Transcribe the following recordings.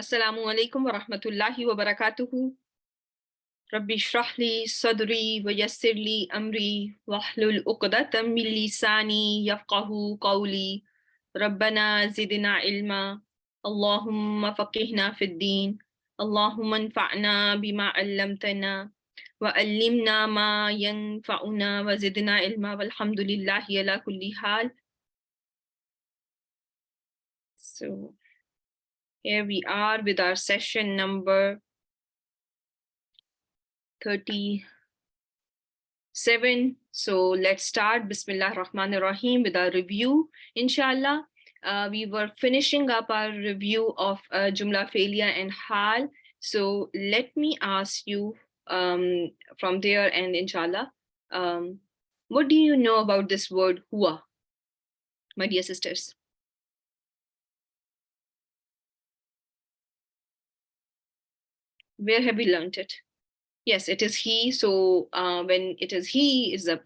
Assalamu alaikum wa rahmatullahi wa barakatuhu. Rabbi shrah li sadri wa yassir li amri wahlul uqdatam min lisani yafqahu qawli. Rabbana zidna ilma. Allahumma faqihna fid din. Allahumma anfa'na bima 'allamtana wa 'allimna ma yanfa'una wa zidna ilma walhamdulillahi ala kulli hal. So here we are with our session number 37. So let's start Bismillah Rahman Rahim with our review, inshallah. We were finishing up our review of Jumla Failure and Hal. So let me ask you from there and inshallah, what do you know about this word huwa, my dear sisters? Where have we learned it? Yes, it is he. So when it is he, is it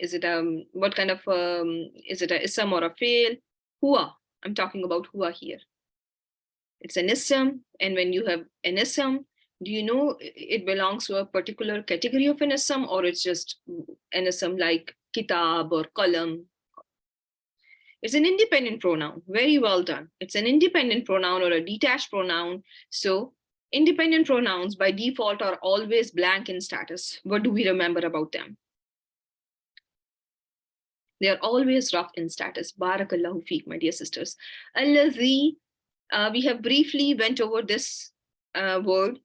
what kind of is it a ism or a fail? Huwa. I'm talking about huwa here. It's an ism, and when you have an ism, do you know it belongs to a particular category of an ism, or it's just an ism like kitab or qalam? It's an independent pronoun. Very well done. It's an independent pronoun or a detached pronoun. So independent pronouns by default are always blank in status. What do we remember about them? They are always rough in status. Barakallahu feek, my dear sisters. Allazi, we have briefly went over this word.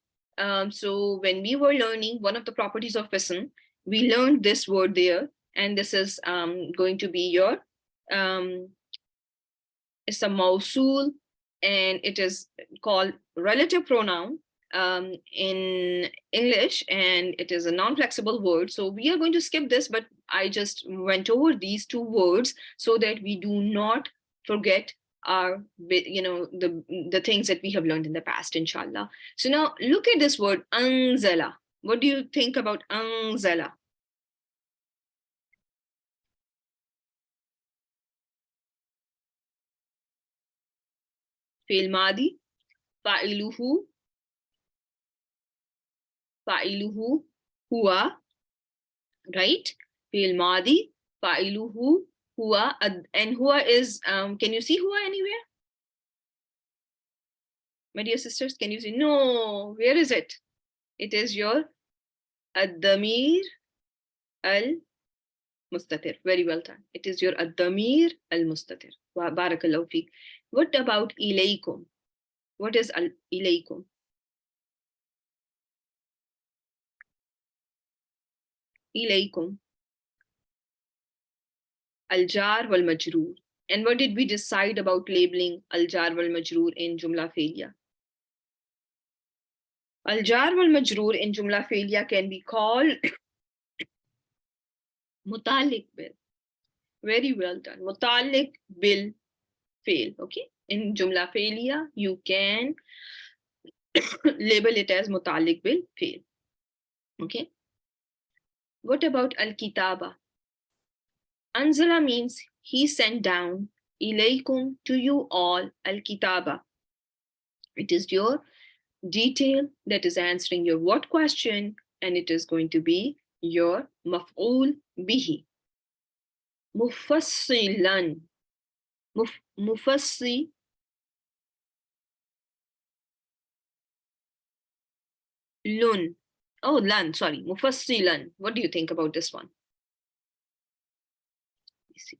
So when we were learning one of the properties of ism, we learned this word there, and this is going to be your it's a mausul, and it is called relative pronoun in English, and it is a non-flexible word. So we are going to skip this, but I just went over these two words so that we do not forget our, the things that we have learned in the past, inshallah. So now look at this word anzala. What do you think about anzala? Fi'l madi, fa'iluhu huwa, right? Fi'l madi, fa'iluhu huwa, and huwa is, can you see huwa anywhere? My dear sisters, can you see? No, where is it? It is your ad-damir al-mustatir. Very well done. It is your ad-damir al-mustatir. Barakallahu feek. What about ilaykum? What is ilaykum? Ilaykum. Al-jar wal-majroor. And what did we decide about labeling al-jar wal-majroor in Jumla Failure? Al-jar wal-majroor in Jumla Failure can be called mutalik bil. Very well done. Mutalik bil fail. Okay. In Jumla Failure, you can label it as mutalik bil fail. Okay. What about al-kitaba? Anzala means he sent down, ilaykum, to you all, al-kitaba. It is your detail that is answering your what question, and it is going to be your maf'ul bihi. Mufassilan. Mufassi. Lun. Oh, lan, sorry. Mufassilan. What do you think about this one? Let's see.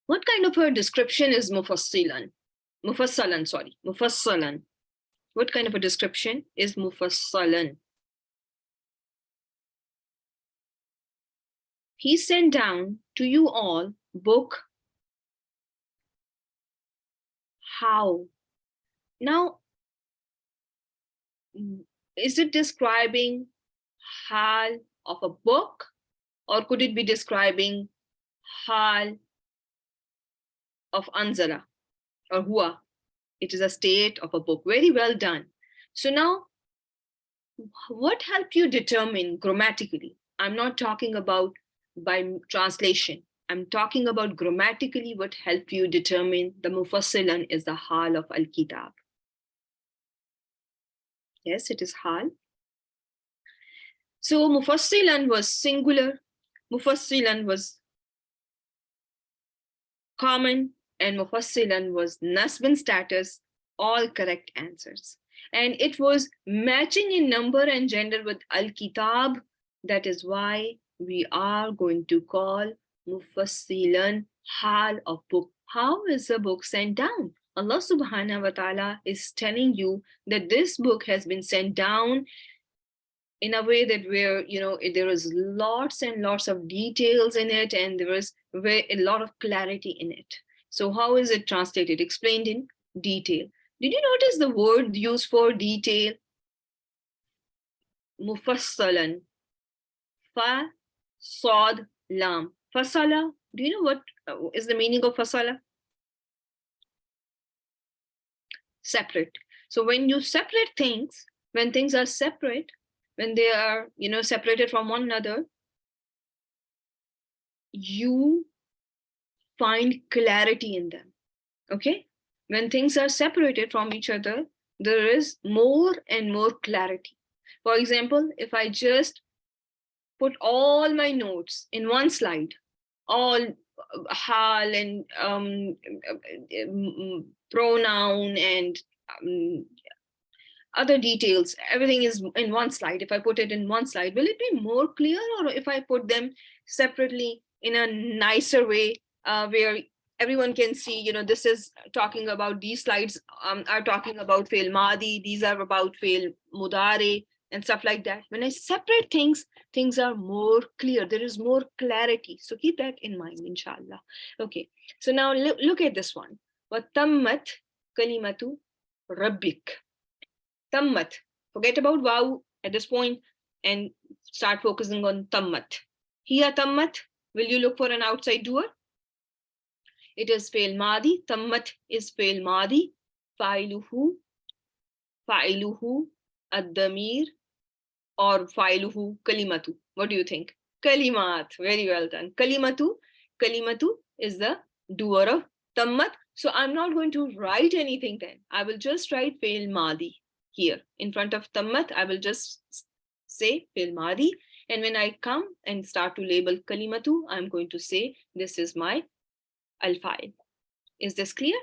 What kind of a description is mufassilan? Mufassalan, sorry. Mufassalan. What kind of a description is mufassalan? He sent down to you all book. How? Now, is it describing hal of a book, or could it be describing hal of anzala or huwa? It is a state of a book. Very well done. So now, what helped you determine grammatically? I'm not talking about by translation. I'm talking about grammatically what helped you determine the mufassilan is the hal of al-kitab. Yes, it is hal. So mufassilan was singular, mufassilan was common, and mufassilan was nasban status, all correct answers. And it was matching in number and gender with al-kitab. That is why we are going to call mufassilan hal of book. How is the book sent down? Allah subhanahu wa ta'ala is telling you that this book has been sent down in a way that where there is lots and lots of details in it, and there is a lot of clarity in it. So how is it translated? Explained in detail. Did you notice the word used for detail? Mufassalan. Fa, sad, lam. Fasala. Do you know what is the meaning of fasala? Separate. So when you separate things, when things are separate, when they are separated from one another, you find clarity in them. Okay, when things are separated from each other, there is more and more clarity. For example, if I just put all my notes in one slide, all hal and pronoun and other details, everything is in one slide. If I put it in one slide, will it be more clear? Or if I put them separately in a nicer way, where everyone can see, this is talking about, these slides are talking about fail madi, these are about fail mudhari and stuff like that. When I separate things, things are more clear. There is more clarity. So keep that in mind, inshallah. Okay, so now look at this one. وَتَمَّتْ kalimatu rabbik. Tammat. Forget about wow at this point and start focusing on tammat. Here tammat, will you look for an outside doer? It is fail madi. Tammat is fail madi. Fa'iluhu, ad-damir, or fa'iluhu kalimatu. What do you think? Kalimat. Very well done. Kalimatu is the doer of tammat. So I'm not going to write anything then. I will just write fail madi. Here in front of tammat, I will just say fail madi, and when I come and start to label kalimatu, I'm going to say this is my al-fa'il. Is this clear?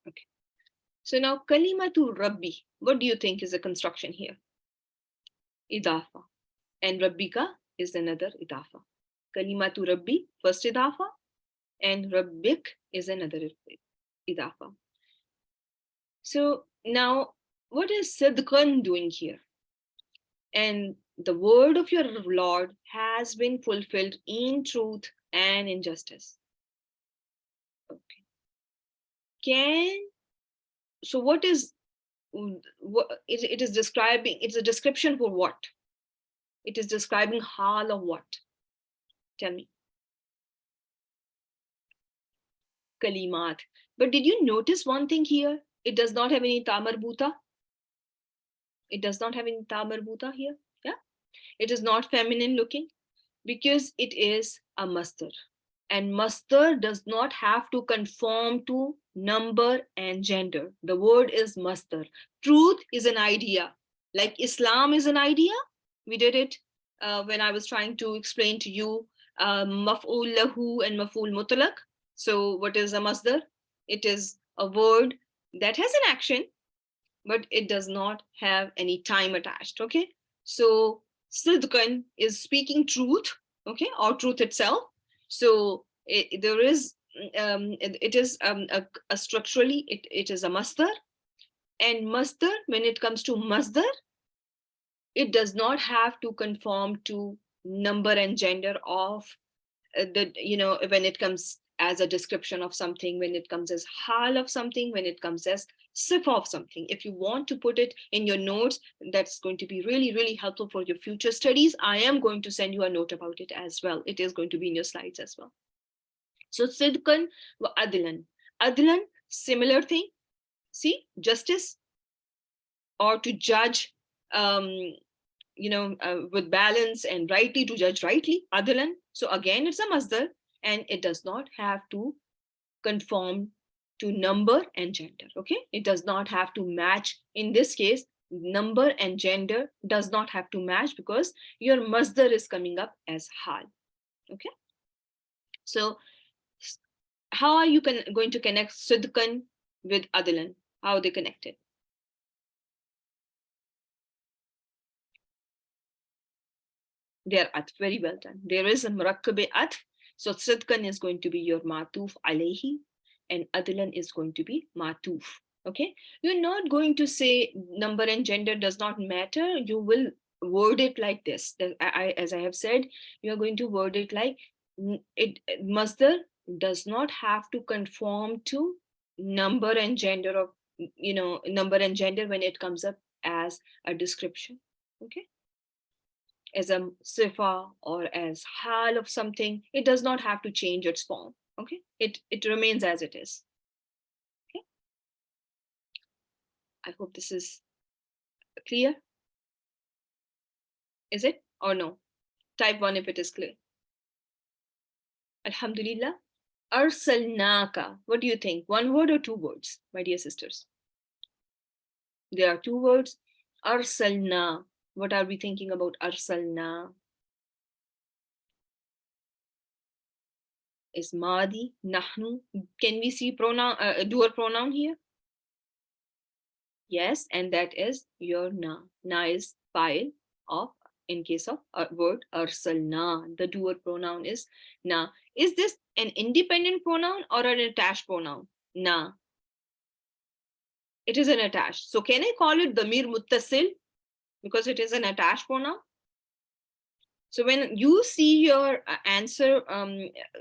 Okay. So now kalimatu rabbi, what do you think is the construction here? Idafa, and rabbika is another idafa. Kalimatu rabbi, first idafa, and rabbik is another idafa. So now, what is sidqan doing here? And the word of your Lord has been fulfilled in truth and in justice. Okay. So what is, it is describing, it's a description for what? It is describing hal of what? Tell me. Kalimat. But did you notice one thing here? It does not have any ta marbuta. It does not have any ta marbuta here. Yeah, it is not feminine looking because it is a masdar, and masdar does not have to conform to number and gender. The word is masdar. Truth is an idea, like Islam is an idea. We did it when I was trying to explain to you maf'ul lahu and maf'ul mutlaq. So what is a masdar? It is a word that has an action, but it does not have any time attached. Okay, so sidqan is speaking truth, okay, or truth itself. So it is a structurally it is a masdar, and masdar, when it comes to masdar, it does not have to conform to number and gender of when it comes as a description of something, when it comes as hal of something, when it comes as sif of something. If you want to put it in your notes, that's going to be really, really helpful for your future studies. I am going to send you a note about it as well. It is going to be in your slides as well. So sidqan wa adlan. Adlan, similar thing. See, justice, or to judge with balance and rightly, to judge rightly, adlan. So again, it's a masdar, and it does not have to conform to number and gender. Okay, it does not have to match. In this case, number and gender does not have to match, because your masdar is coming up as hal. Okay, so how are you going to connect sidkan with adlan? How are they connected? They are atf. Very well done. There is a murakkabe atf. So sidkan is going to be your matuf alayhi, and adlan is going to be matuf. Okay, you're not going to say number and gender does not matter. You will word it like this. As I have said, you are going to word it like it masdar does not have to conform to number and gender of number and gender when it comes up as a description. Okay, as a sifa or as hal of something, it does not have to change its form. Okay, it remains as it is. Okay, I hope this is clear. Is it or no? Type 1 if it is clear. Alhamdulillah. Arsalnaka. What do you think? One word or two words, my dear sisters? There are two words. Arsalna. What are we thinking about arsalna? Is madi, nahnu. Can we see pronoun, doer pronoun here? Yes, and that is your na. Na is file of, in case of a word arsalna. The doer pronoun is na. Is this an independent pronoun or an attached pronoun? Na. It is an attached. So can I call it damir muttasil because it is an attached pronoun? So when you see your answer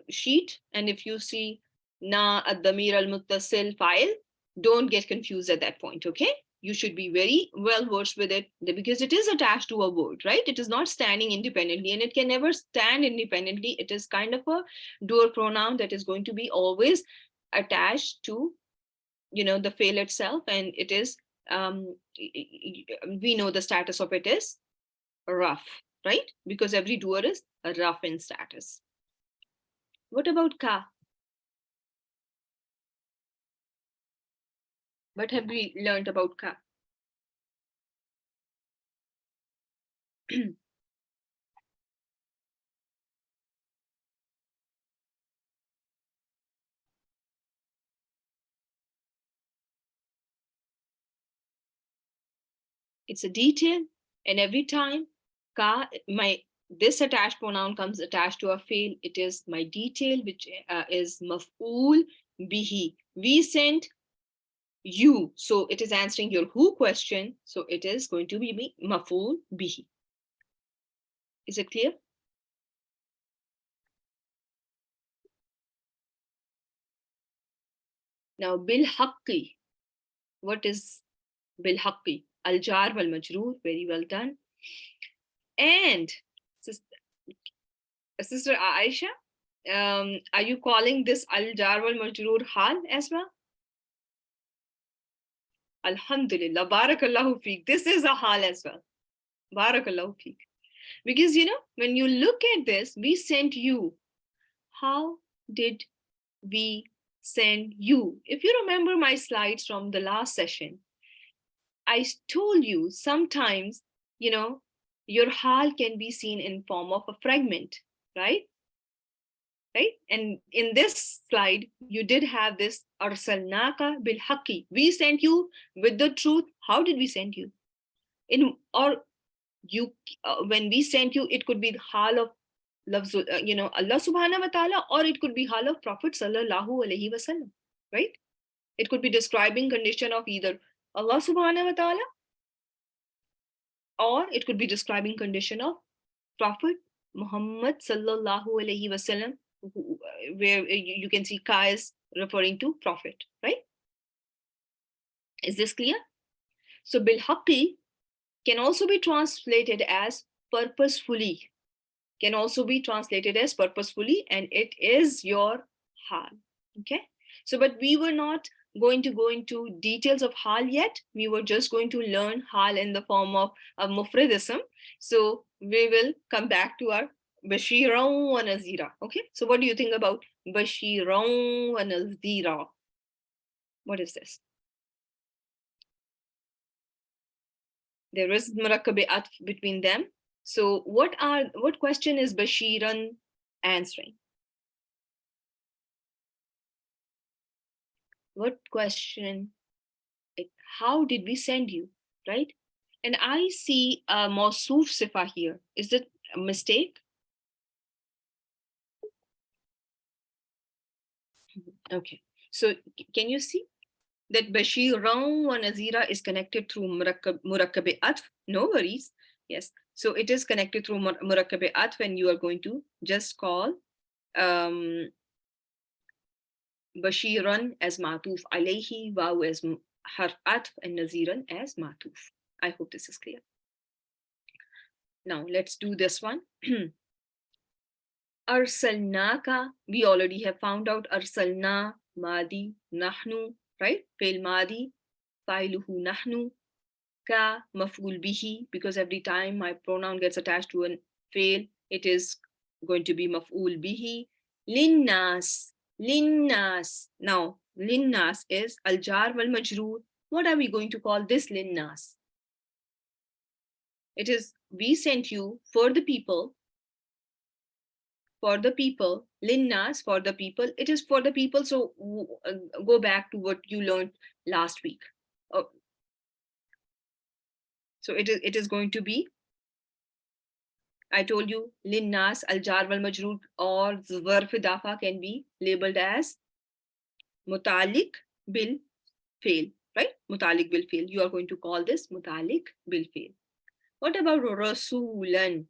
sheet, and if you see na ad-damir al-muttasil file, don't get confused at that point, okay? You should be very well versed with it, because it is attached to a word, right? It is not standing independently, and it can never stand independently. It is kind of a doer pronoun that is going to be always attached to the fail itself, and it is we know the status of it is rough, right? Because every doer is rough in status. What about ka? What have we learned about ka? It's a detail, and every time ka, this attached pronoun comes attached to a fail, it is my detail, which is maf'ul bihi. We sent you, so it is answering your who question, so it is going to be maf'ul bihi. Is it clear? Now bil haqqi. What is bil haqqi? Al jar wal majroor. Very well done. And Sister Aisha, are you calling this al jar wal majroor hal as well? Alhamdulillah, barakallahu feek. This is a hal as well. Barakallahu feek. Because when you look at this, we sent you. How did we send you? If you remember my slides from the last session, I told you sometimes, your hal can be seen in form of a fragment, right? Right? And in this slide, you did have this arsalnaka bil haqqi. We sent you with the truth. How did we send you? When we sent you, it could be the hal of Allah subhanahu wa ta'ala, or it could be hal of Prophet sallallahu alaihi wasallam, right? It could be describing condition of either Allah subhanahu wa ta'ala, or it could be describing condition of Prophet Muhammad sallallahu alaihi wasallam, where you can see ka is referring to Prophet, right? Is this clear? So bil haqqi can also be translated as purposefully. Can also be translated as purposefully, and it is your hal. Okay. So, but we were not going to go into details of hal yet. We were just going to learn hal in the form of a mufradism. So we will come back to our Bashiran wa Nazira. Okay. So what do you think about Bashiran wa Nazira? What is this? There is murakkabe atf between them. So what question is Bashiran answering? What question? Like, how did we send you, right? And I see a mawsoof sifa here. Is it a mistake? Okay. So can you see that Bashiran wa Nazira is connected through murakkabe atf? No worries. Yes. So it is connected through murakkabe atf, and you are going to just call Bashiran as matuf alayhi, waw as harf atf, and Naziran as matuf. I hope this is clear. Now let's do this one. Arsalnaka, we already have found out arsalna, madi, nahnu, right? Fail madi, failuhu nahnu, ka, maf'ul bihi, because every time my pronoun gets attached to a fail, it is going to be maf'ul bihi. Linnas, linnas. Now, linnas is al-jar wal-majroor. What are we going to call this linnas? It is, we sent you for the people, linnas, for the people. It is for the people. So go back to what you learned last week. Oh. So it is going to be, I told you, linnas, al-jar wal majroor or zarf idafa can be labeled as mutalik bil fail, right? Mutalik bil fail. You are going to call this mutalik bil fail. What about rasulan?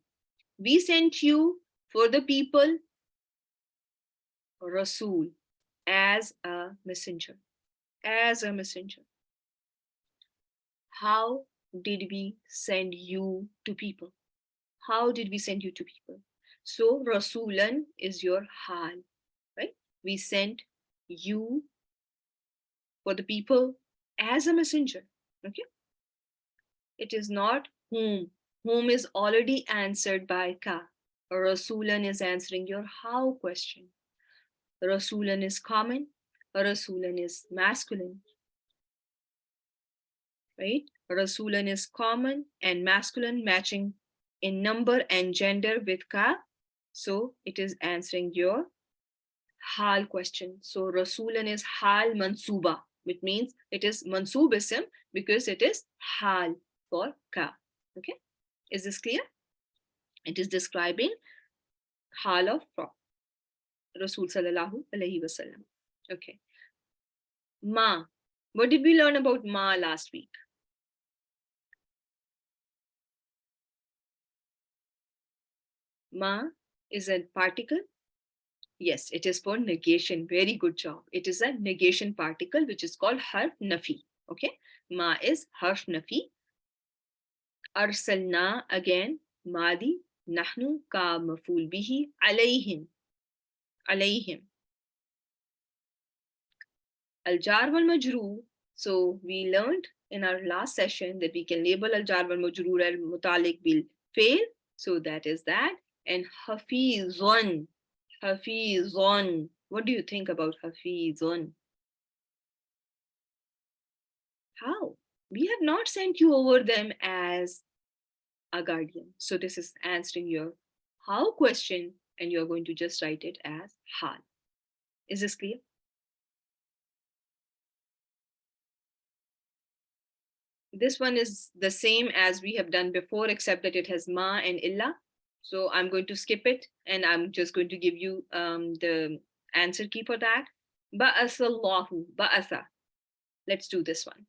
We sent you for the people, rasul, as a messenger. As a messenger. How did we send you to people? How did we send you to people? So rasulan is your hal, right? We sent you for the people as a messenger. Okay. It is not whom. Whom is already answered by ka. Rasulan is answering your how question. Rasulan is common. Rasulan is masculine. Right? Rasulan is common and masculine, matching in number and gender with ka. So it is answering your hal question. So Rasulan is hal mansuba, which means it is mansub ism because it is hal for ka. Okay, is this clear? It is describing hal of Rasul sallallahu alaihi wasallam. Okay, ma. What did we learn about ma last week? Ma is a particle. Yes, it is for negation. Very good job. It is a negation particle which is called harf nafi. Okay, ma is harf nafi. Arsalna again, madi, nahnu ka maful bihi, alayhim. Alayhim. Al-jar wal majroor. So we learned in our last session that we can label al-jar wal majroor al mutalik bil fail. So that is that. And hafizun. Hafizun. What do you think about hafizun? How? We have not sent you over them as a guardian. So this is answering your how question, and you're going to just write it as hal. Is this clear? This one is the same as we have done before, except that it has ma and illa. So I'm going to skip it, and I'm just going to give you the answer key for that. Ba'asallahu, ba'asa. Let's do this one.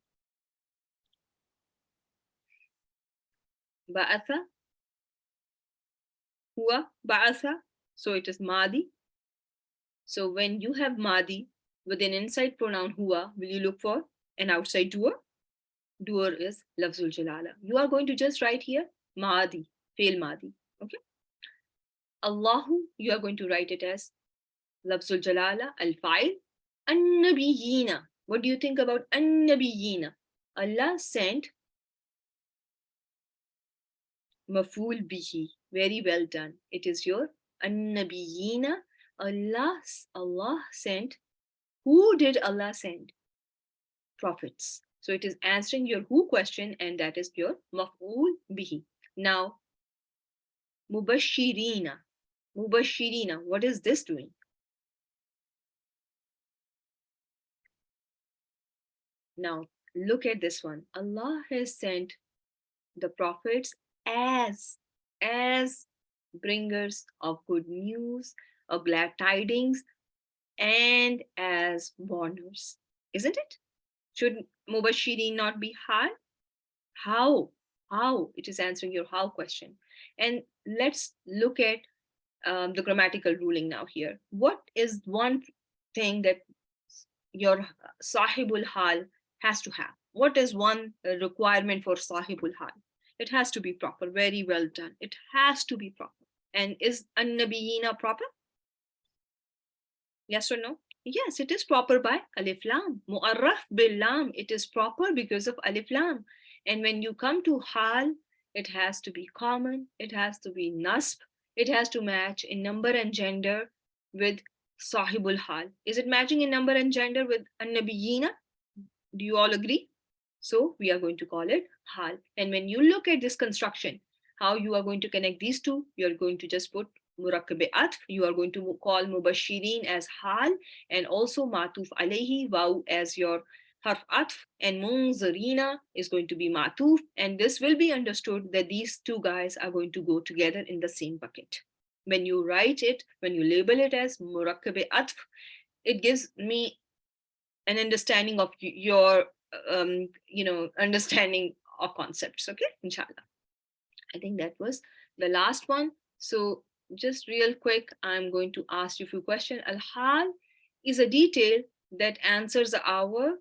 Ba'asa, huwa, ba'asa. So it is madi. So when you have madi with an inside pronoun huwa, will you look for an outside doer? Doer is lafzul jalala. You are going to just write here madi, fail madi. Okay. Allahu, you are going to write it as lafzul jalala, al-fa'il, an-nabiyina. What do you think about an-nabiyina? Allah sent maful bihi. Very well done. It is your an-nabiyina. Allah sent. Who did Allah send? Prophets. So it is answering your who question, and that is your maf'ul bihi. Now, mubashirina. Mubashirina. What is this doing? Now, look at this one. Allah has sent the prophets as bringers of good news, of glad tidings, and as warners. Isn't it? Should mubashirin not be hal? How? How? It is answering your how question. And let's look at the grammatical ruling now here. What is one thing that your sahibul hal has to have? What is one requirement for sahibul hal? It has to be proper. Very well done. It has to be proper. And is an-nabiyina proper? Yes or no? Yes, it is proper by alif lam. Mu'arraf bil lam. It is proper because of alif lam. And when you come to hal, it has to be common. It has to be nasb. It has to match in number and gender with sahibul hal. Is it matching in number and gender with an-nabiyina? Do you all agree? So we are going to call it hal. And when you look at this construction, how you are going to connect these two, you're going to just put murakkab atf. You are going to call mubashirin as hal, and also matuf alayhi, waw as your harf atf, and munzirina is going to be matuf. And this will be understood that these two guys are going to go together in the same bucket. When you write it, when you label it as murakkab atf, it gives me an understanding of your understanding of concepts. Okay, inshallah. I think that was the last one. So just real quick, I'm going to ask you a few questions. Al-hal is a detail that answers our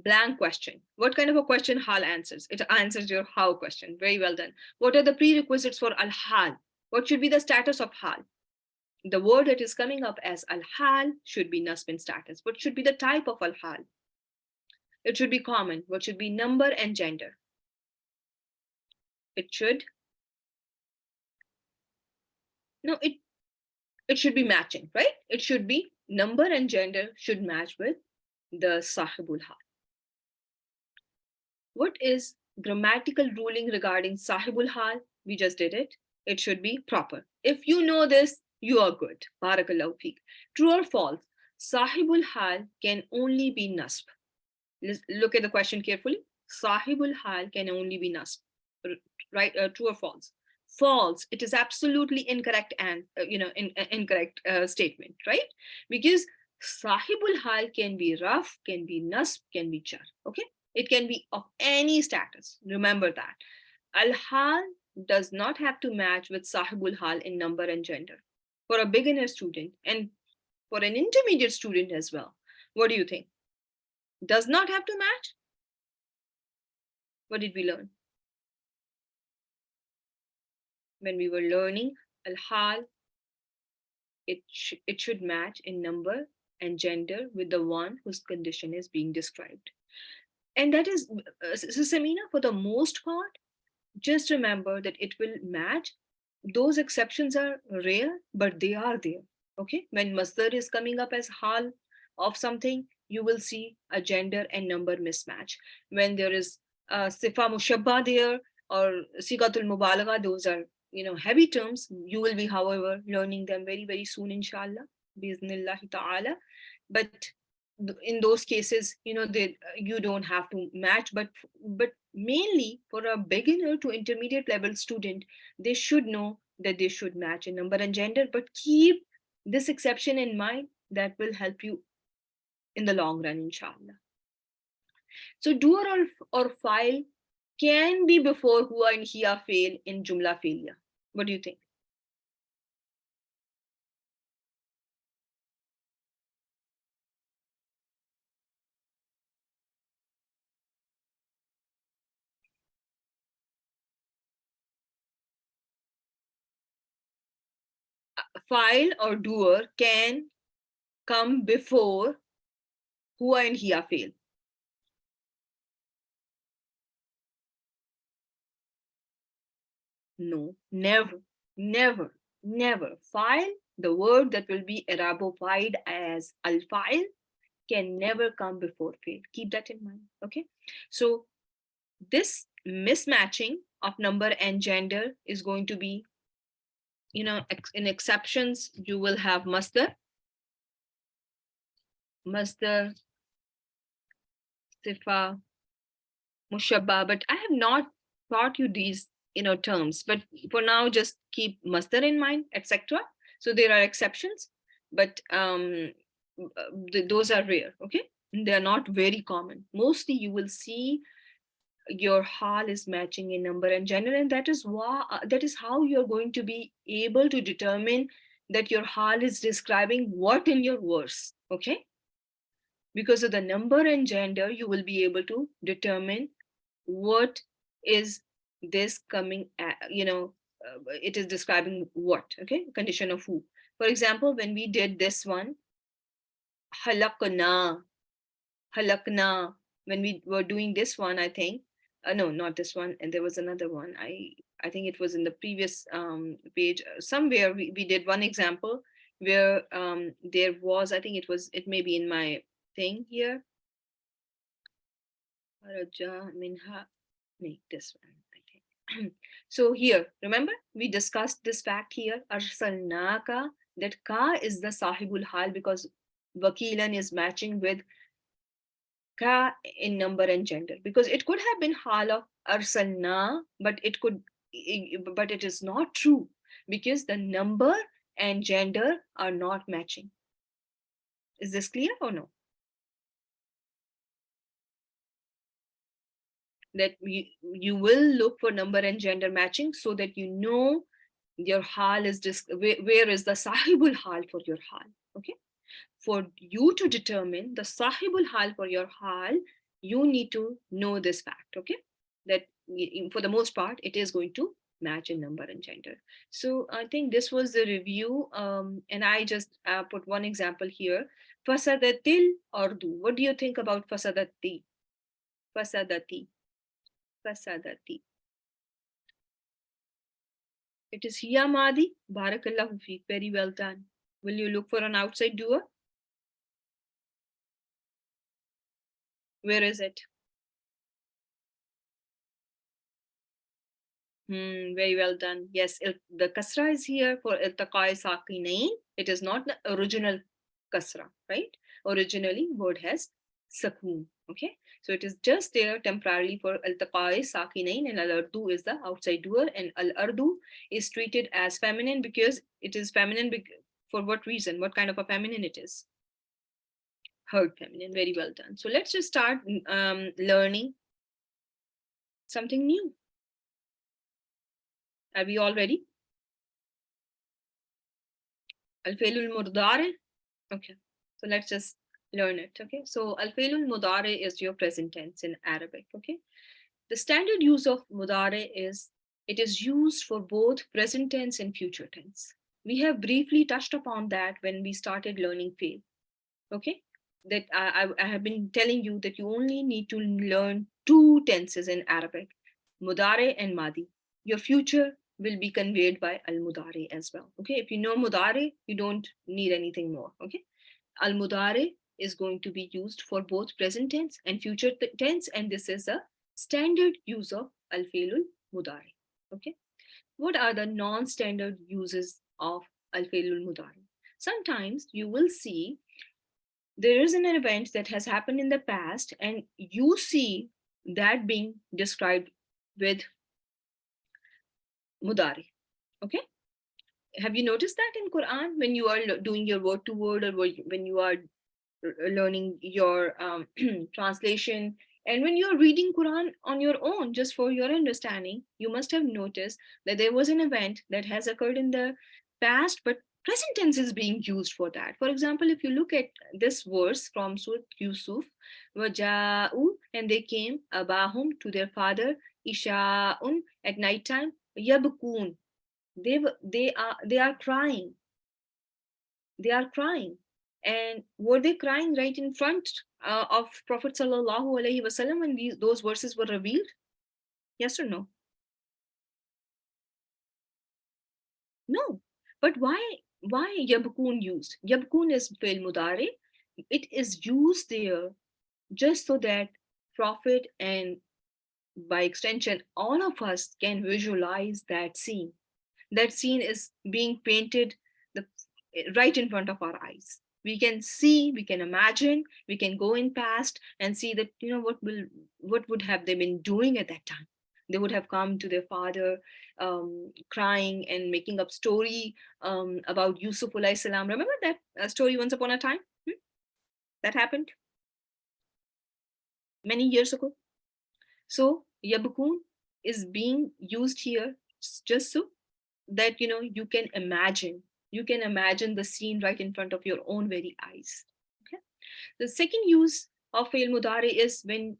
blank question. What kind of a question hal answers? It answers your how question. Very well done. What are the prerequisites for al-hal? What should be the status of hal? The word that is coming up as al-hal should be nasb in status. What should be the type of al-hal? It should be common. What should be number and gender? It should no it should be matching, right? It should be number and gender should match with the sahibul hal. What is grammatical ruling regarding sahibul hal? We just did it. It should be proper. If you know this, you are good. Barakallahu feek. True or false? Sahibul hal can only be nasb. Look at the question carefully. Sahibul hal can only be nasb. Right? True or false? False. It is absolutely incorrect and incorrect statement, right? Because sahibul hal can be raf, can be nasb, can be jar. Okay, it can be of any status. Remember that. Al hal does not have to match with sahibul hal in number and gender. For a beginner student and for an intermediate student as well, what do you think? Does not have to match? What did we learn? When we were learning al-hal, it should match in number and gender with the one whose condition is being described. And that is, Samina, for the most part, just remember that it will match. Those exceptions are rare, but they are there. Okay, when masdar is coming up as hal of something, you will see a gender and number mismatch. When there is sifa mushabba there or sigatul mubalagha, those are heavy terms. You will be, however, learning them very, very soon, inshallah, bismillahi ta'ala. But in those cases, you don't have to match, but mainly for a beginner to intermediate level student, they should know that they should match in number and gender, but keep this exception in mind. That will help you in the long run, inshallah. So doer or file can be before huwa and hiya fail in jumla failure. What do you think? File or doer can come before Huwa and hiya fail. No, never, never, never. File, the word that will be arabified as al-fa'il, can never come before fail. Keep that in mind. Okay. So this mismatching of number and gender is going to be, in exceptions, you will have masdar, sifa, mushabba, but I have not taught you these, terms. But for now, just keep masdar in mind, etc. So there are exceptions, but those are rare. Okay, they are not very common. Mostly, you will see your hal is matching in number and gender, and that is how you're going to be able to determine that your hal is describing what in your verse. Okay, because of the number and gender, you will be able to determine what is this coming at, it is describing what. Okay, condition of who. For example, when we did this one, halakna, halakna, when we were doing this one, I think, no, not this one, and there was another one. I think it was in the previous page somewhere. We did one example where there was, I think it may be in my thing here. Raja minha, this one, I think. So here, remember, we discussed this fact here, arsalnaka, that ka is the sahibul hal because wakilan is matching with ka in number and gender, because it could have been hal of arsalna, but it is not true because the number and gender are not matching. Is this clear or no? That you will look for number and gender matching so that you know your hal is where is the sahibul hal for your hal. Okay, for you to determine the sahibul hal for your hal, you need to know this fact. Okay, that for the most part it is going to match in number and gender. So I think this was the review, and I just put one example here. Fasadatil urdu. What do you think about fasadati? Fasadati. Fasadati. It is hiya madi. Barakallahu feek. Very well done. Will you look for an outside doer? Where is it? Very well done. Yes, the kasra is here for iltaqai sakinain. It is not the original kasra, right? Originally, word has sakoon. Okay, so it is just there temporarily for iltaqai sakinain, and al-ardu is the outside doer, and al-ardu is treated as feminine because it is feminine. For what reason? What kind of a feminine it is? Heard feminine. Very well done. So let's just start learning something new. Are we all ready? Al-Failul Mudhari. Okay, so let's just learn it. Okay, so Al-Failul Mudhari is your present tense in Arabic. Okay, the standard use of Mudhari is it is used for both present tense and future tense. We have briefly touched upon that when we started learning fail. Okay, that I have been telling you that you only need to learn two tenses in Arabic, Mudhari and Madi. Your future will be conveyed by al-mudari as well. Okay, if you know mudari, you don't need anything more. Okay, al-mudari is going to be used for both present tense and future tense, and this is a standard use of al-failul mudari. Okay, what are the non-standard uses of al-failul mudari? Sometimes you will see there is an event that has happened in the past, and you see that being described with mudari. Okay, have you noticed that in Quran when you are doing your word to word, or when you are learning your translation, and when you're reading Quran on your own just for your understanding, you must have noticed that there was an event that has occurred in the past, but present tense is being used for that. For example, if you look at this verse from Surah Yusuf, waja'u, and they came abahum to their father, isha'un, at night time, yabkun, they are crying, they are crying. And were they crying right in front of Prophet sallallahu alaihi wasallam when those verses were revealed? Yes or no? No. But why yabkun used? Yabkun is fi'l mudari. It is used there just so that Prophet and by extension all of us can visualize that scene. That scene is being painted the, right in front of our eyes. We can see, we can imagine, we can go in past and see that, what would have they been doing at that time. They would have come to their father, crying and making up story about Yusuf alayhi salam. Remember that story, once upon a time? That happened many years ago. So yabkun is being used here just so that you can imagine the scene right in front of your own very eyes. Okay. The second use of fail mudari is when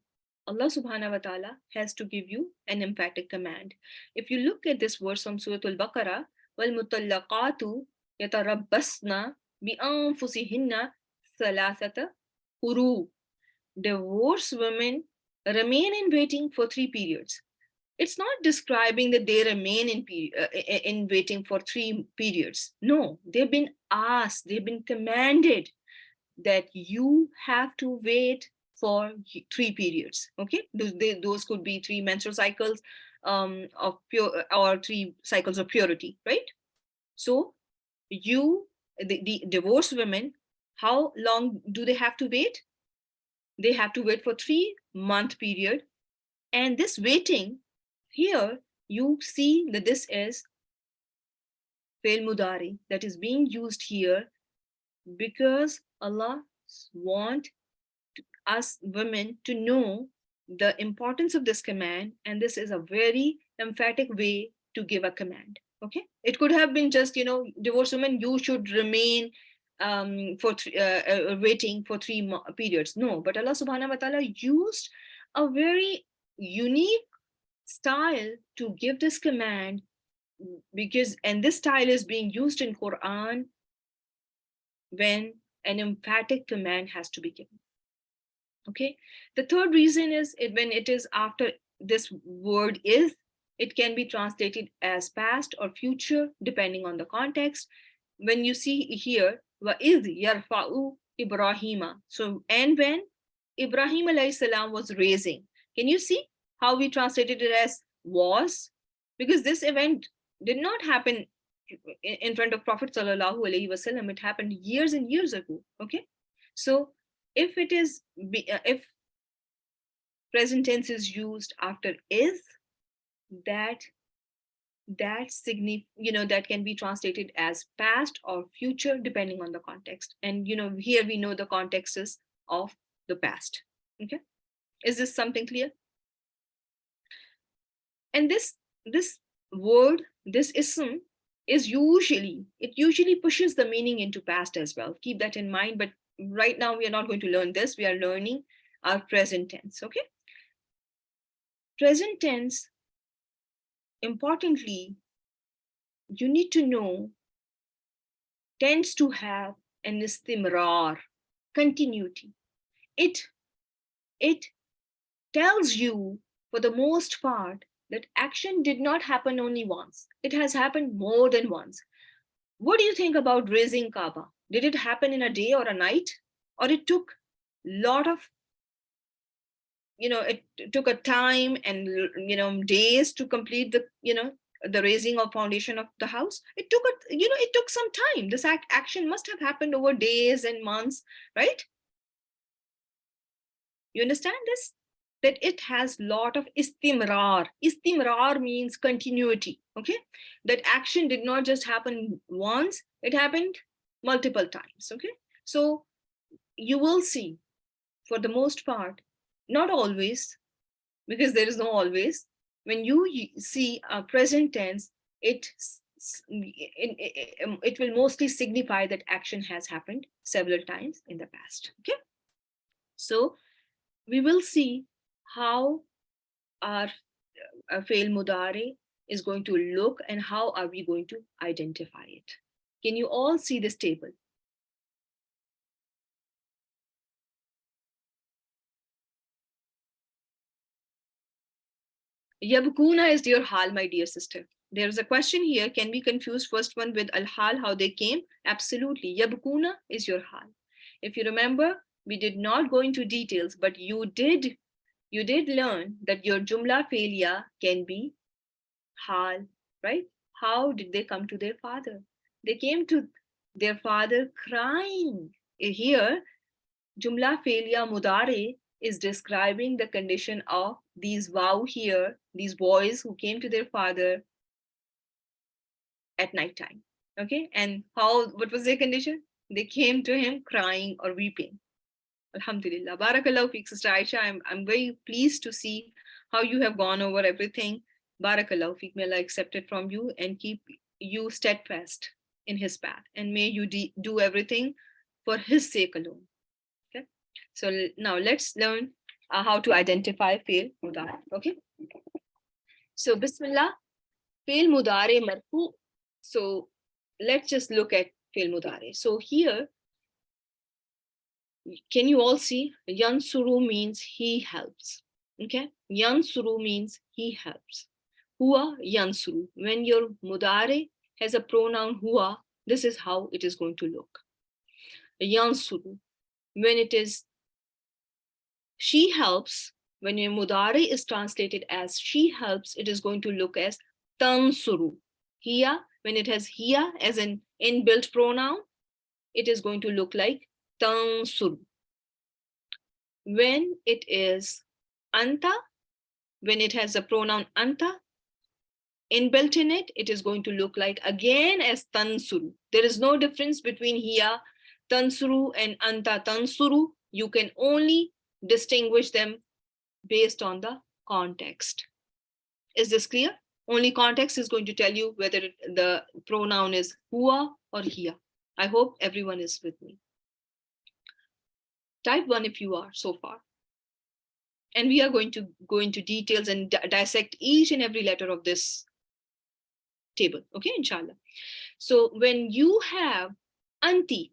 Allah subhanahu wa ta'ala has to give you an emphatic command. If you look at this verse from Surah Al-Baqarah, wal mutallaqatu yatarabbasna bi anfusihinna thalathata quru. Divorced women remain in waiting for 3 periods. It's not describing that they remain in waiting for 3 periods. No, they've been asked, they've been commanded that you have to wait for 3 periods. Okay, those could be 3 menstrual cycles of pure, or 3 cycles of purity, right? So the divorced women, how long do they have to wait? They have to wait for 3 month period. And this waiting here, you see that this is fail mudari that is being used here because Allah want us women to know the importance of this command, and this is a very emphatic way to give a command. Okay, it could have been just, divorced women, you should remain waiting for 3 periods. No, but Allah subhanahu wa ta'ala used a very unique style to give this command, and this style is being used in Quran when an emphatic command has to be given. Okay, the third reason is when it is after this word is, it can be translated as past or future depending on the context. When you see here wa iz yarfa'u Ibrahima, so and when Ibrahim alayhi salam was raising, can you see how we translated it as was? Because this event did not happen in front of Prophet sallallahu alaihi wasallam. It happened years and years ago. Okay, so if it is if present tense is used after is, that that can be translated as past or future depending on the context. And here we know the context is of the past. Okay, is this something clear? And this word, this ism, it usually pushes the meaning into past as well. Keep that in mind. But right now we are not going to learn this. We are learning our present tense. Okay, present tense, importantly, you need to know, tends to have an istimrar, continuity. It tells you, for the most part, that action did not happen only once. It has happened more than once. What do you think about raising Kaaba? Did it happen in a day or a night? Or it took lot of, it took a time and, days to complete the raising of foundation of the house? It took some time. This action must have happened over days and months, right? You understand this? That it has lot of istimrar. Istimrar means continuity. Okay, that action did not just happen once, it happened multiple times. Okay, so you will see, for the most part, not always, because there is no always, when you see a present tense, it will mostly signify that action has happened several times in the past. Okay, so we will see how our fail mudari is going to look and how are we going to identify it. Can you all see this table? Yabkuna is your hal, my dear sister. There's a question here. Can we confuse first one with al hal, how they came? Absolutely. Yabkuna is your hal. If you remember, we did not go into details, but you did learn that your jumla failure can be hal, right? How did they come to their father? They came to their father crying. Here, jumla failure mudare is describing the condition of these wow here, these boys who came to their father at night time. Okay, and what was their condition? They came to him crying or weeping. Alhamdulillah. Barakallahu feek, Sister Aisha. I'm very pleased to see how you have gone over everything. Barakallahu feek. May Allah accept it from you and keep you steadfast in his path. And may you do everything for his sake alone. Okay. So now let's learn how to identify fail mudare. Okay. So Bismillah, fail mudare marfu. So let's just look at fail mudare. So here, can you all see? Yansuru means he helps. Okay, Yansuru means he helps. Hua yansuru. When your mudare has a pronoun hua, this is how it is going to look. Yansuru. When it is she helps, when your mudare is translated as she helps, it is going to look as tansuru. Hiya, when it has hiya as an inbuilt pronoun, it is going to look like tansuru. When it is anta, when it has a pronoun anta inbuilt in it, it is going to look like again as tansuru. There is no difference between hiya tansuru and anta tansuru. You can only distinguish them based on the context. Is this clear? Only context is going to tell you whether the pronoun is hua or hiya. I hope everyone is with me. Type 1 if you are so far. And we are going to go into details and dissect each and every letter of this table. Okay, inshallah. So when you have anti,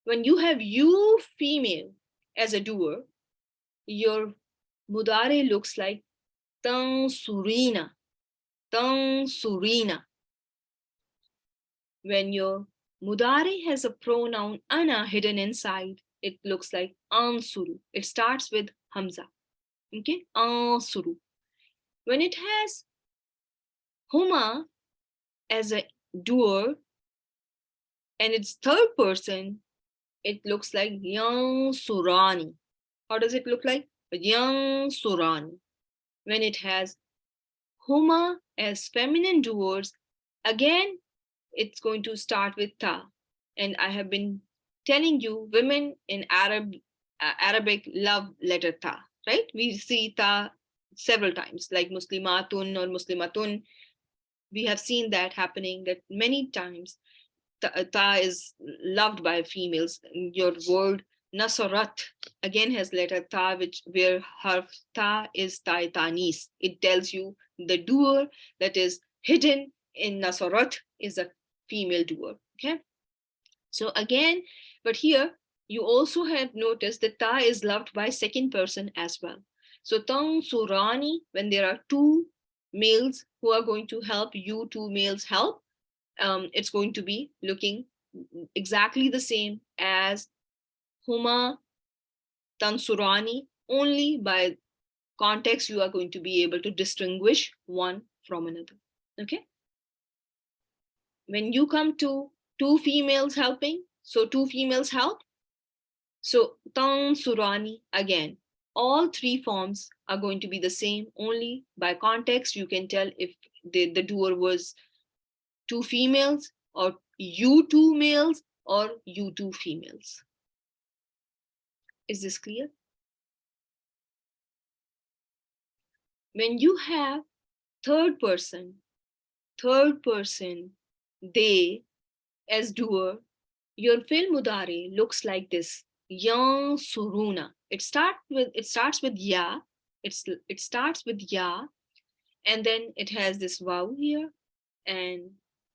when you have you female as a doer, your mudare looks like tansurina. Tansurina. When your mudare has a pronoun ana hidden inside, it looks like ansuru. It starts with hamza. Okay, ansuru. When it has huma as a doer and it's third person, it looks like yansurani. How does it look like? Yansurani. When it has huma as feminine doers, again, it's going to start with ta. And I have been telling you, women in Arabic love letter ta, right? We see ta several times, like muslimatun or muslimatun. We have seen that happening, that many times ta is loved by females. Your word nasarat again has letter ta, where harf ta is tanis. It tells you the doer that is hidden in nasarat is a female doer. Okay, so again, but here you also have noticed that ta is loved by second person as well. So tang surani, when there are two males who are going to help you, two males help, it's going to be looking exactly the same as huma tansurani. Only by context you are going to be able to distinguish one from another. Okay, when you come to two females helping, so two females help, so tansurani, again all three forms are going to be the same. Only by context you can tell if the doer was two females or you two males or you two females. Is this clear? When you have third person, they as doer, your fi'l mudari looks like this. Yang suruna. It starts with ya. It starts with ya, and then it has this waw here, and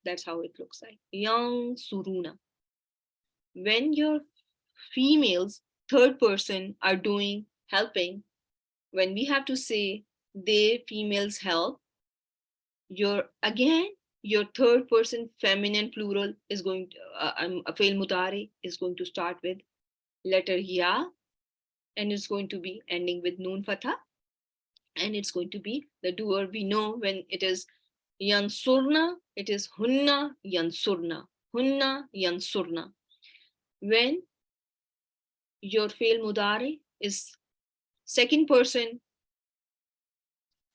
that's how it looks like. Yang suruna. When your females, third person, are doing helping, when we have to say they females help. Your third person feminine plural is going to, a fail mudari is going to start with letter ya, and it's going to be ending with noon fatha, and it's going to be the doer. We know when it is yansurna, it is hunna yansurna, hunna yansurna. When your fail mudari is second person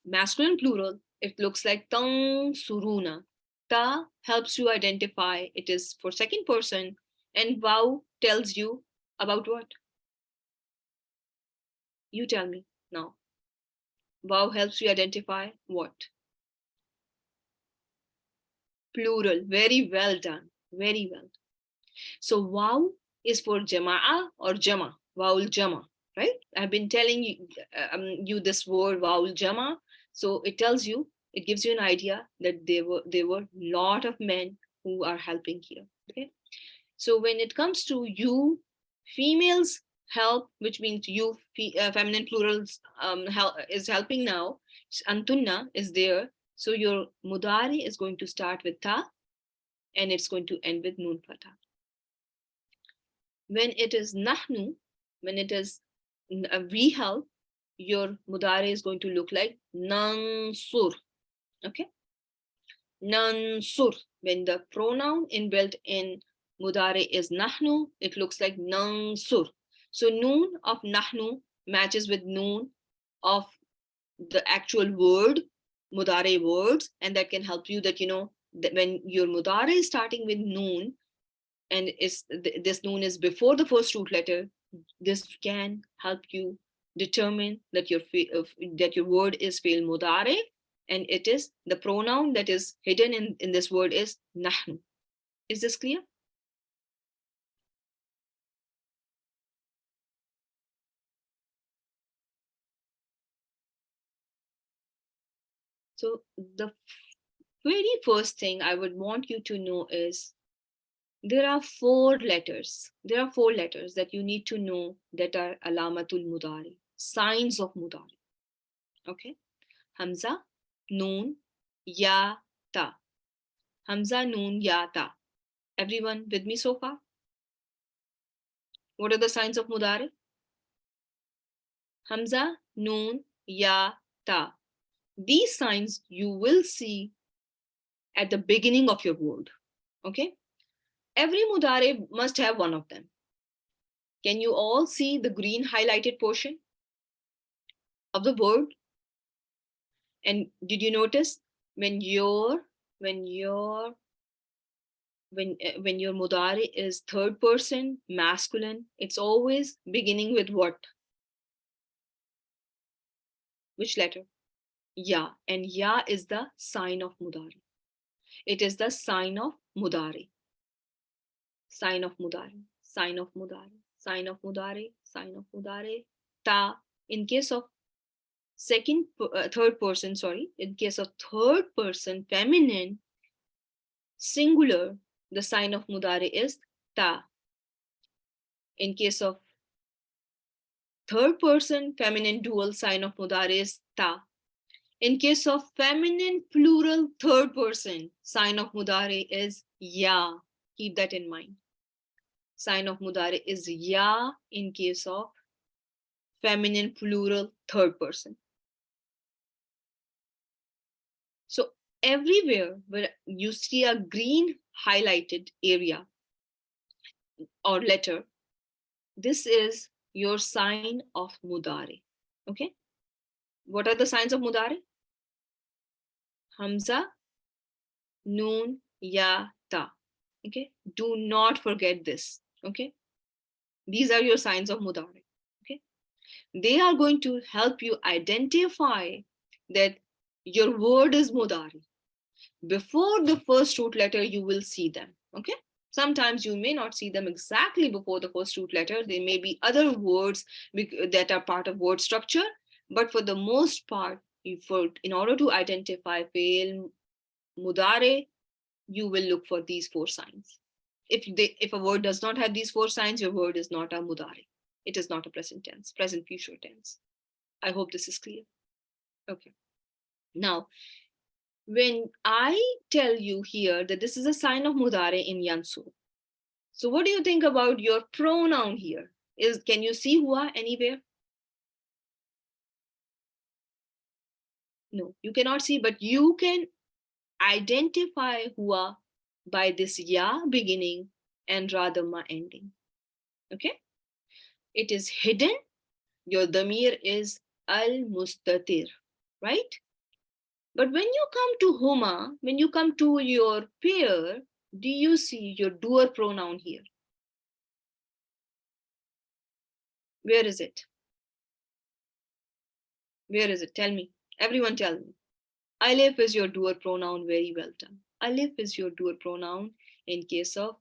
masculine plural, it looks like tang suruna. Ta helps you identify it is for second person, and wow tells you about what? You tell me now. Wow helps you identify what? Plural. Very well done. Very well. So wow is for jama'a or jama, waul jama, right? I've been telling you this word waul jama. So it tells you, it gives you an idea that there were lot of men who are helping here. Okay. So when it comes to you, females help, which means you, feminine plurals is helping now. Antunna is there. So your mudari is going to start with ta, and it's going to end with nun fatha. When it is nahnu, when it is we help, your mudari is going to look like nansur. Okay. Nansur. When the pronoun inbuilt in mudari is nahnu, it looks like nansur. So noon of nahnu matches with noon of the actual word, mudari words, and that can help you that, that when your mudari is starting with noon, and this noon is before the first root letter, this can help you determine that your word is fail mudari, and it is the pronoun that is hidden in this word is nahnu. Is this clear? So the very first thing I would want you to know is there are four letters. There are four letters that you need to know that are alamatul mudari, signs of mudari. Okay. Hamza, noon, ya, ta. Hamza, noon, ya, ta. Everyone with me so far? What are the signs of mudari? Hamza, noon, ya, ta. These signs you will see at the beginning of your word. Okay. Every mudari must have one of them. Can you all see the green highlighted portion of the word? And did you notice when your mudari is third person masculine, it's always beginning with what? Which letter? Ya. And ya is the sign of mudari. It is the sign of mudari. Sign of mudari. Sign of mudari. Sign of mudari. Sign of mudari. Ta. In case of third person, in case of third person feminine singular, the sign of mudari is ta. In case of third person feminine dual, sign of mudari is ta. In case of feminine plural third person, sign of mudari is ya. Keep that in mind. Sign of mudari is ya in case of feminine plural third person. So everywhere where you see a green highlighted area or letter, this is your sign of mudari. Okay. What are the signs of mudari? Hamza, noon, ya, ta. Okay. Do not forget this. Okay. These are your signs of mudari. Okay. They are going to help you identify that your word is mudari. Before the first root letter, you will see them. Okay. Sometimes you may not see them exactly before the first root letter. There may be other words that are part of word structure, but for the most part, in order to identify fail mudare, you will look for these four signs. If a word does not have these four signs, your word is not a mudare. It is not a present tense, present future tense. I hope this is clear. Okay. Now, when I tell you here that this is a sign of Mudhari in Yansur, so what do you think about your pronoun here? Can you see hua anywhere? No, you cannot see, but you can identify hua by this ya beginning and radama ending. Okay? It is hidden. Your damir is al-mustatir, right? But when you come to huma, when you come to your pair, do you see your doer pronoun here? Where is it? Where is it? Tell me. Everyone tell me. Alif is your doer pronoun. Very well done. Alif is your doer pronoun in case of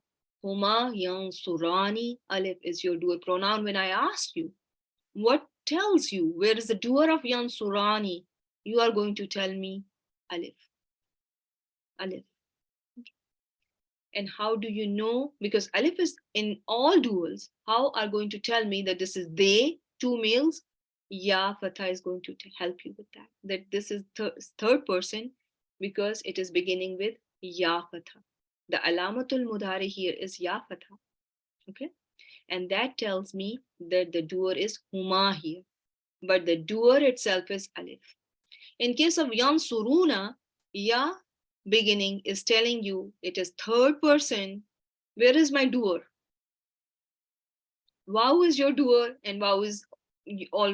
huma yang surani. Alif is your doer pronoun. When I ask you, what tells you where is the doer of yan surani? You are going to tell me alif. Alif. And how do you know? Because alif is in all duals. How are going to tell me that this is they, two males? Ya fatha is going to help you with that. That this is third person because it is beginning with ya fatha. The alamatul mudhari here is ya fatha. Okay, and that tells me that the doer is huma here, but the doer itself is alif. In case of yansuruna, ya beginning is telling you it is third person. Where is my doer? Wow is your doer, and wow is all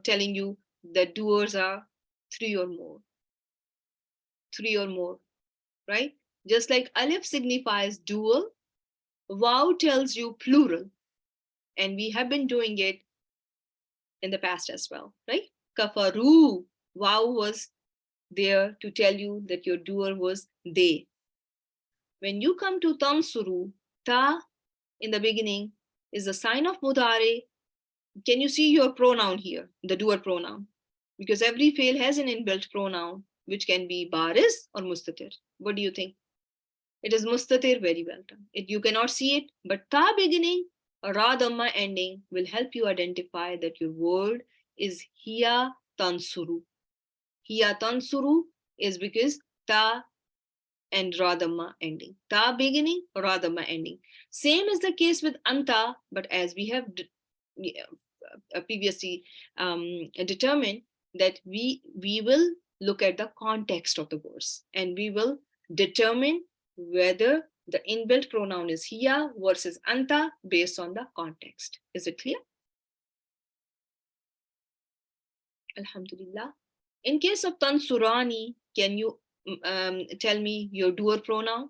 telling you that doers are three or more. Three or more, right? Just like alif signifies dual, wow tells you plural, and we have been doing it in the past as well, right? Kafaru, wow was there to tell you that your doer was they. When you come to tansuru, ta in the beginning is a sign of mudare. Can you see your pronoun here, the doer pronoun? Because every fail has an inbuilt pronoun, which can be baris or mustatir. What do you think? It is mustatir, very well done. You cannot see it, but ta beginning or ra dhamma ending will help you identify that your word is hiya tansuru. Hiya tansuru is because ta and ra dhamma ending. Ta beginning, ra dhamma ending. Same is the case with anta, but as we have previously determined that we will look at the context of the verse and we will determine whether the inbuilt pronoun is hiya versus anta based on the context. Is it clear? Alhamdulillah. In case of tansurani, can you tell me your doer pronoun?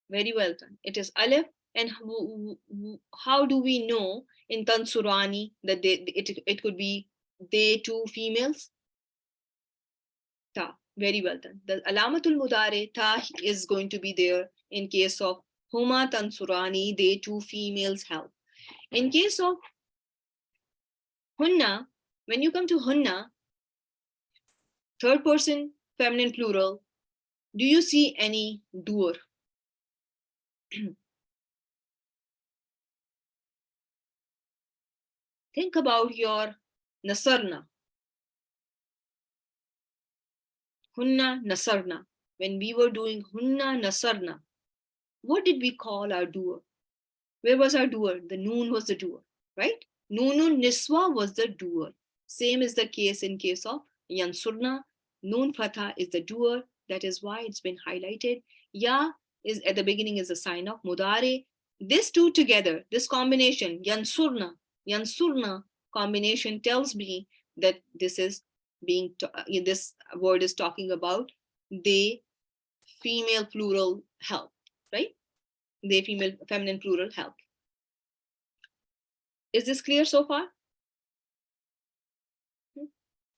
Very well done. It is alif. And how do we know in tansurani that it could be they two females? Ta. Very well done. The alamatul mudare ta is going to be there in case of huma tansurani, they two females help. In case of hunna, when you come to hunna, third person feminine plural, do you see any doer? Think about your nasarna. Hunna nasarna. When we were doing hunna nasarna, what did we call our doer? Where was our doer? The noon was the doer, right? Noonun niswa was the doer. Same is the case in case of yansurna. Noon fatha is the doer. That is why it's been highlighted. Ya is at the beginning is a sign of mudare. These two together, this combination, yansurna combination tells me that this is this word is talking about they female plural help, right? They female feminine plural help. Is this clear so far?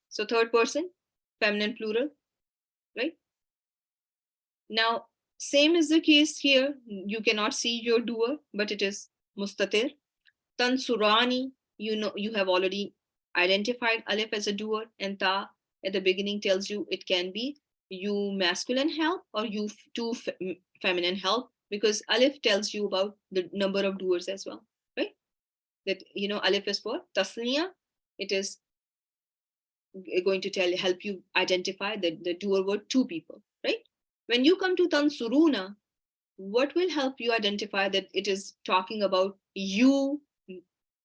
So third person, feminine plural, right? Now, same is the case here. You cannot see your doer, but it is mustatir. Tansurani, you have already identified alif as a doer, and ta at the beginning tells you it can be you masculine help or you two feminine help, because alif tells you about the number of doers as well, right? that, alif is for tasniya. It is going to help you identify that the doer were two people, right? When you come to tansuruna, what will help you identify that it is talking about you?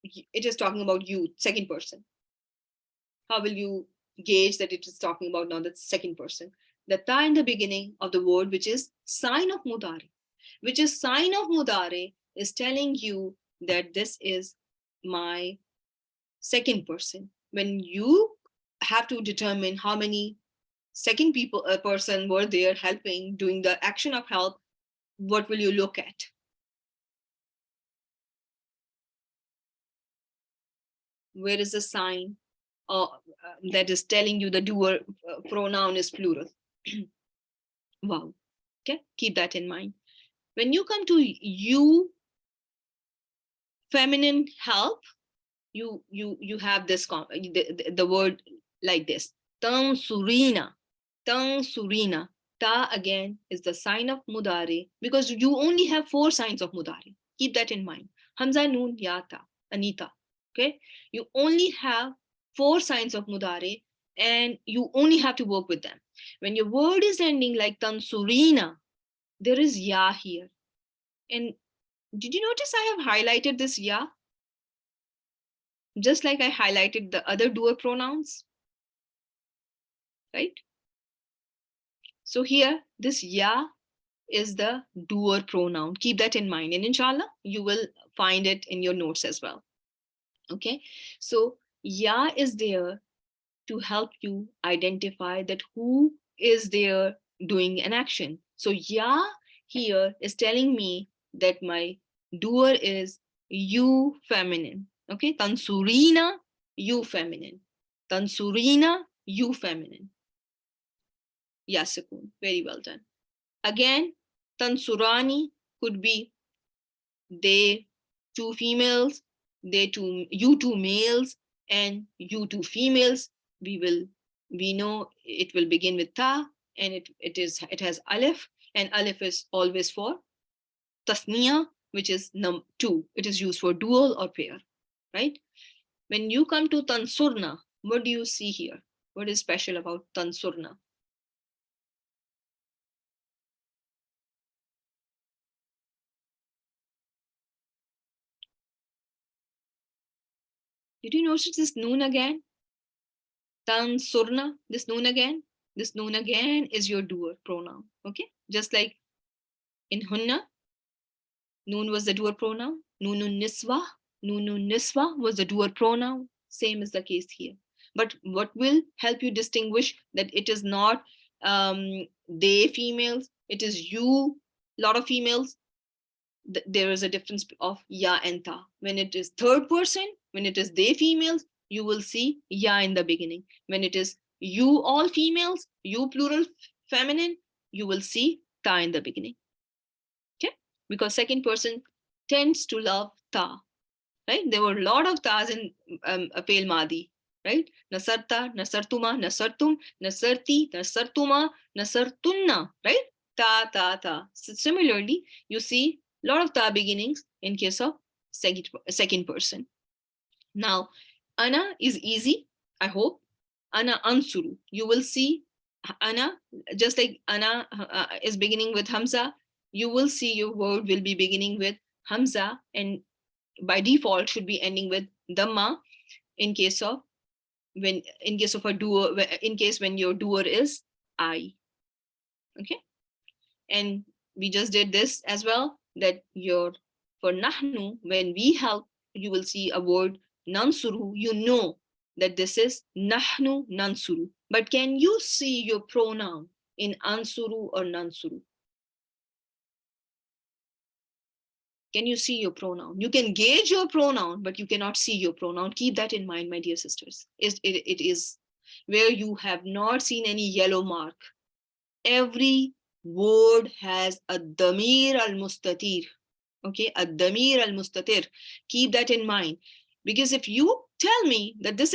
It is talking about you, second person. How will you gauge that it is talking about now the second person? The ta in the beginning of the word, which is sign of mudari, is telling you that this is my second person. When you have to determine how many second people, a person were there helping, doing the action of help, what will you look at? Where is the sign that is telling you the doer pronoun is plural? Wow. Okay, keep that in mind. When you come to you feminine help, you have this the word like this: tansurina. Ta again is the sign of mudari, because you only have 4 signs of mudari. Keep that in mind. Hamza, Noon, Ya, Ta, Anita. Okay, you only have 4 signs of mudari, and you only have to work with them. When your word is ending like tansurina, there is ya here. And did you notice I have highlighted this ya? Just like I highlighted the other doer pronouns, right? So here, this ya is the doer pronoun. Keep that in mind. And inshallah, you will find it in your notes as well. Okay, so ya is there to help you identify that who is there doing an action. So ya here is telling me that my doer is you feminine. Okay, tansurina, you feminine. Tansurina, you feminine. Yasakun, very well done. Again, tansurani could be they two females, you two males, and you two females. We know it will begin with ta, and it has alif, and alif is always for tasniya, which is 2. It is used for dual or pair, right? When you come to tansurna, what do you see here? What is special about tansurna? Did you notice this noon again? Tansurna, this noon again. This noon again is your doer pronoun. Okay, just like in hunna, noon was the doer pronoun. Nunun niswa was the doer pronoun. Same is the case here. But what will help you distinguish that it is not they females, it is you, lot of females? There is a difference of ya and ta. When it is third person, when it is they females, you will see ya in the beginning. When it is you all females, you plural feminine, you will see ta in the beginning. Okay, because second person tends to love ta, right? There were a lot of tas in Fail Madi, right? Nasarta, nasartuma, nasartum, nasarti, nasartuma, nasartunna, right? Ta. So similarly, you see a lot of ta beginnings in case of second person. Now, ana is easy, I hope. Ana ansuru. You will see ana, just like ana is beginning with hamza, you will see your word will be beginning with hamza, and by default should be ending with dhamma in case of a doer, in case when your doer is I. Okay, and we just did this as well, that for nahnu, when we help, you will see a word nansuru. You know that this is nahnu nansuru. But can you see your pronoun in ansuru or nansuru? Can you see your pronoun? You can gauge your pronoun, but you cannot see your pronoun. Keep that in mind, my dear sisters. It is where you have not seen any yellow mark. Every word has a damir al-mustatir. Okay, a damir al-mustatir. Keep that in mind. Because if you tell me that this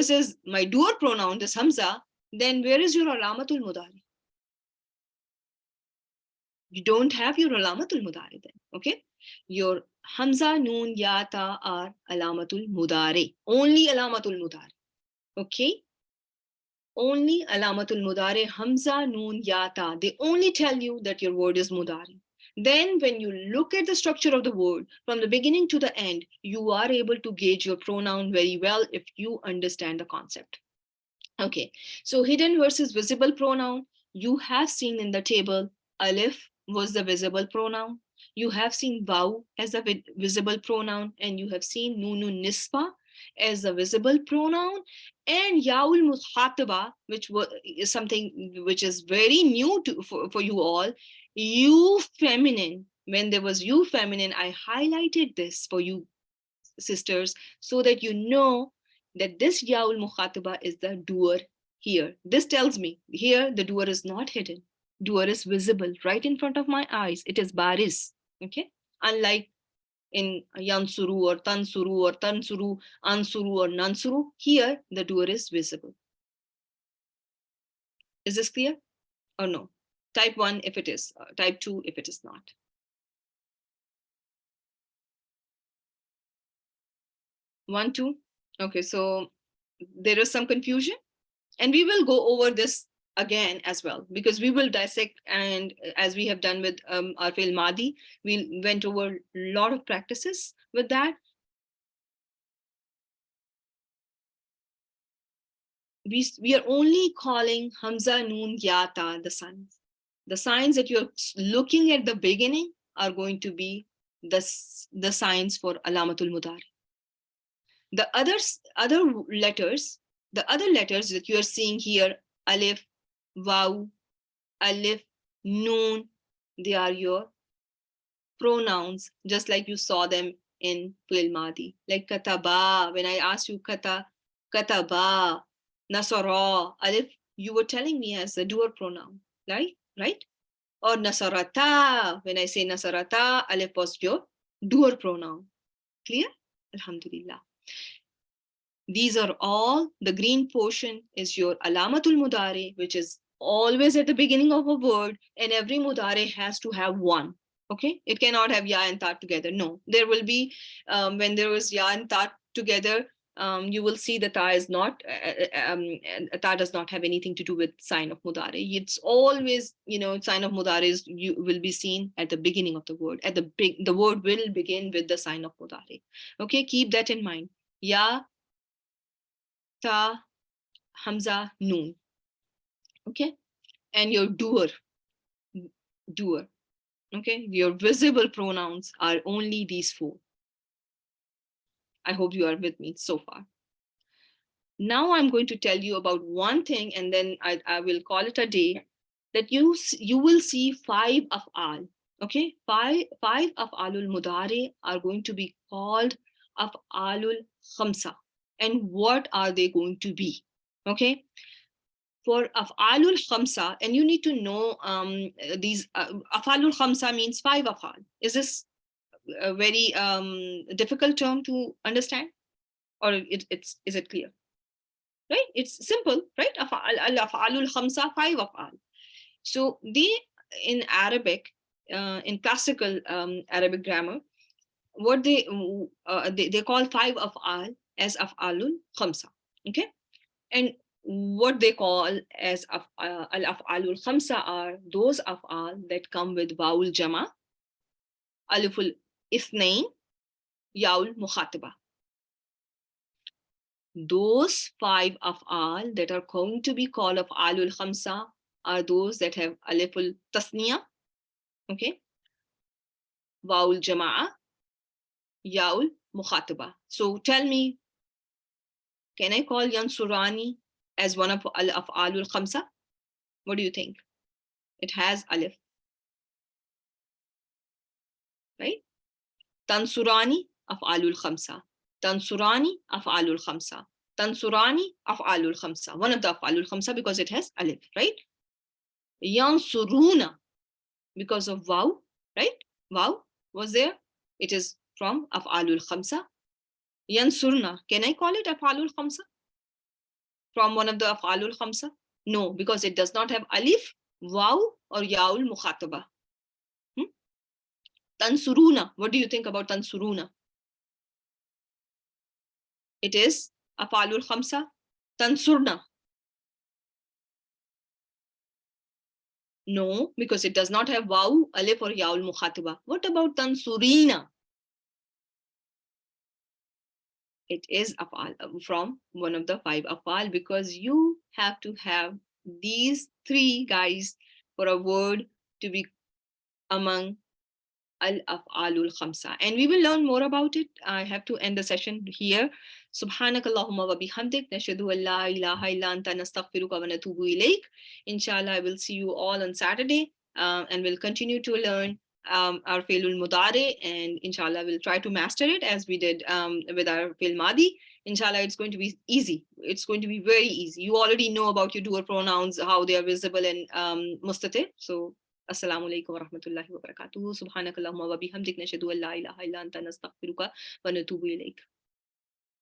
is my doer pronoun, this hamza, then where is your alamatul mudari? You don't have your alamatul mudari then. Okay, your Hamza, Noon, Ya, Ta are alamatul mudare. Only alamatul mudare. Okay? Only alamatul mudare, Hamza, Noon, Ya, Ta. They only tell you that your word is mudare. Then when you look at the structure of the word from the beginning to the end, you are able to gauge your pronoun very well if you understand the concept. Okay, so hidden versus visible pronoun. You have seen in the table, alif was the visible pronoun. You have seen waw as a visible pronoun, and you have seen nunun nisba as a visible pronoun, and yaul muhataba, which is something which is very new for you all. You feminine. When there was you feminine, I highlighted this for you sisters, so that you know that this yaul mukhataba is the doer here. This tells me here the doer is not hidden. Doer is visible right in front of my eyes. It is baris. Okay. Unlike in yansuru or tansuru, ansuru or nansuru, here the doer is visible. Is this clear or no? Type 1 if it is, type 2 if it is not. 1, 2. Okay, so there is some confusion. And we will go over this again as well, because we will dissect, and as we have done with our fi'l madi, we went over a lot of practices with that. We are only calling Hamza, Noon, Ya, Ta the signs. The signs that you're looking at the beginning are going to be the signs for Alamatul Mudari. The other letters that you are seeing here, Alif, Waw, Alif, Noon, they are your pronouns, just like you saw them in Fi'l Madi. Like kataba, when I asked you kataba, nasara, alif, you were telling me as a doer pronoun, right? Or nasarata, when I say nasarata, alif was your doer pronoun. Clear? Alhamdulillah. These are all, the green portion is your alamatul mudare, which is always at the beginning of a word, and every mudare has to have one. Okay, it cannot have ya and ta together. No, there will be when there is ya and ta together, you will see the ta is not ta does not have anything to do with sign of mudare. It's always, sign of mudare is, you will be seen at the beginning of the word. The word will begin with the sign of mudare. Okay, keep that in mind. Ya, ta, hamza, noon. Okay, and your doer. Okay, your visible pronouns are only these 4. I hope you are with me so far. Now I'm going to tell you about one thing, and then I will call it a day, that you will see 5 af'al. Okay, five af'alul mudari are going to be called af'alul khamsa. And what are they going to be? Okay, for af'alul khamsa, and you need to know these af'alul khamsa means 5 af'al. Is this a very difficult term to understand, or is it clear? Right, it's simple, right? Af'alul khamsa, 5 af'al. So they, in Arabic, in classical Arabic grammar, what they call 5 af'al as af'alul khamsa. Okay, and what they call as al-af'alul khamsa are those af'al that come with vowel jama, aliful ithnain, yaul mukhataba. Those 5 af'al that are going to be called af'alul khamsa are those that have aliful tasniya, okay, vowel jama'a, yaul mukhataba. So tell me, can I call yansurani as one of al-af'alul khamsa? What do you think? It has alif, right? Tansurani, af'alul khamsa. Tansurani, af'alul khamsa. Tansurani, af'alul khamsa. One of the af'alul khamsa because it has alif, right? Yansuruna, because of waw, right? Waw was there. It is from af'alul khamsa. Yansurna, can I call it af'alul khamsa? From one of the af'alul khamsa? No, because it does not have alif, waw, or yaul mukhataba. Tansuruna. What do you think about tansuruna? It is afalul khamsa. Tansurna. No, because it does not have waw, alif, or yaul mukhatiba. What about tansurina? It is afal, from one of the 5 afal, because you have to have these 3 guys for a word to be among al-af'alul khamsa. And we will learn more about it. I have to end the session here. Subhanakallahumma wa bihamdik, nashhadu an la ilaha illa anta, nastaghfiruka wa natubu ilayk. Inshallah, I will see you all on Saturday, and we'll continue to learn our Failul Mudhari, and inshallah we'll try to master it as we did with our Fail Madi. Inshallah, it's going to be easy. It's going to be very easy. You already know about your doer pronouns, how they are visible in mustatir. So Assalamu alaikum wa rahmatullahi wa barakatuh. Subhanakallahumma wa bihamdik, nashhadu an la ilaha illa anta, nastaghfiruka wa natubu ilayk.